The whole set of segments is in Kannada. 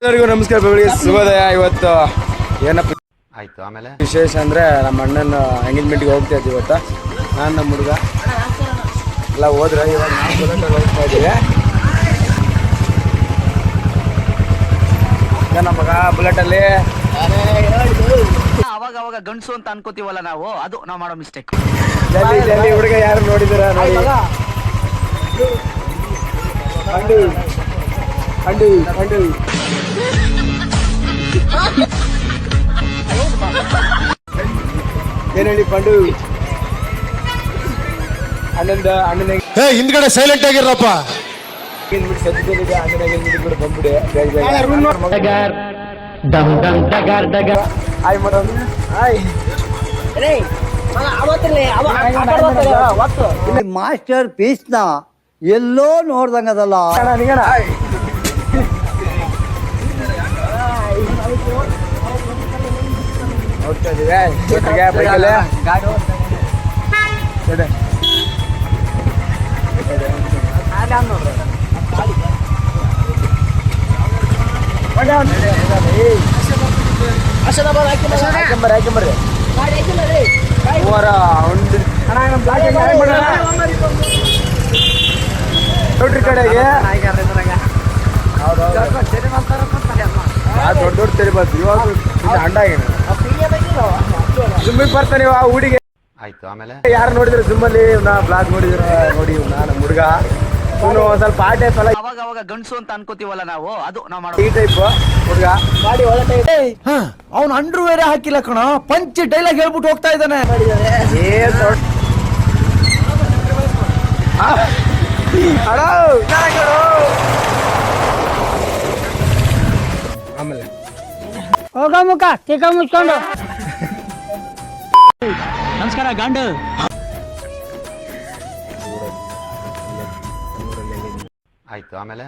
ಎಲ್ಲರಿಗೂ ನಮಸ್ಕಾರ, ಬೆಳಿಗ್ಗೆ ಶುಭೋದಯ. ಇವತ್ತು ಏನಪ್ಪ ಆಯ್ತು, ಆಮೇಲೆ ವಿಶೇಷ ಅಂದರೆ ನಮ್ಮ ಅಣ್ಣನ ಎಂಗೇಜ್ಮೆಂಟ್ಗೆ ಹೋಗ್ತಾ ಇದ್ದೀವಿ. ಇವತ್ತು ನಾನು ನಮ್ಮ ಹುಡುಗ ಎಲ್ಲ ಹೋದ್ರೆ ಇವಾಗ ನಾವು ಬುಲೆಟಲ್ಲಿ ಹೋಗ್ತಾ ಇದ್ದೀವಿ. ನಮ್ಮ ಮಗ ಬುಲೆಟಲ್ಲಿ ಅವಾಗ ಅವಾಗ ಗಂಡಸು ಅಂತ ಅನ್ಕೋತೀವಲ್ಲ ನಾವು, ಅದು ನಾವು ಮಾಡೋ ಮಿಸ್ಟೇಕ್. ಜಲ್ದಿ ಜಲ್ದಿ ಹುಡುಗ ಯಾರು ನೋಡಿದ್ದೀರ ನೋಡಿ. ಅಂಡು ಅಂಡು ಅಂಡು ಏನ್ ಹೇಳಿ ಪಂಡು ಅಣ್ಣನ ಹಿಂದ್ಗಡೆ ಸೈಲೆಂಟ್ ಆಗಿರಪ್ಪ. ಸದ್ಯದಲ್ಲಿದೆ ಅಣ್ಣನ ಎಂಗೇಜ್ಮೆಂಟ್ ಬಂದ್ಬಿಡಿ. ಆಯ್ ಮಾಡೋದು ಆಯ್ ಮಾಸ್ಟರ್ ಪೀಸ್ನ ಎಲ್ಲೋ ನೋಡ್ದಂಗದಲ್ಲ. ಹೋಗ್ತಾ ಇದೀವಿ ಬೈಕಲ್ಲೇ. ಹಾಕೊಂಬರ್ರಿ ನೋಡ್ರಿ ಕಡೆಗೆ ದೊಡ್ಡ ದೊಡ್ಡ ತೆರಿಬಾರ್ದು. ಇವಾಗ ಹಂಡಾಗಿನ ಜುಮ್ಮಿಗೆ ಬರ್ತಾನೆ ಆ ಹುಡುಗಿ. ಆಯ್ತು, ಆಮೇಲೆ ಯಾರು ನೋಡಿದ್ರೆ ಜುಮ್ಮಲ್ಲಿ ನಾ ಬ್ಲಾಗ್ ನೋಡಿದ್ರ ನೋಡಿ. ನಮ್ಮ ಹುಡುಗ ಇವನು ಒಂದ್ ಸ್ವಲ್ಪ ಆ ಟೈಪ್ ಅಲ್ಲ, ಅವಾಗ ಅವಾಗ ಗಂಡಸು ಅಂತ ಅನ್ಕೋತೀವಲ್ಲ ನಾವು, ಅದು ನಾವು ಮಾಡೋ ಈ ಟೈಪ್ ಹುಡುಗ. ಗಾಡಿ ಒಳ್ಳೆ ಟೈಪ್. ಅವ್ನು ಅಂಡ್ರೂ ಬೇರೆ ಹಾಕಿಲ್ಲ ಕಣ, ಪಂಚ್ ಡೈಲಾಗ್ ಹೇಳ್ಬಿಟ್ಟು ಹೋಗ್ತಾ ಇದ್ದಾನೆ. ಆಮೇಲೆ ಹೋಗ ಮುಖ ತಿಕ್ಕ ಮುಚ್ಕೊಂಡು ನಮಸ್ಕಾರ ಗಂಡು. ಆಯ್ತು, ಆಮೇಲೆ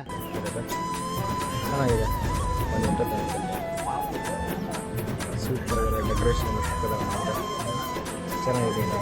ಚೆನ್ನಾಗಿದೆ. ಸೂಪರ್ ಡೆಕೋರೇಷನ್ ಚೆನ್ನಾಗಿದೆ.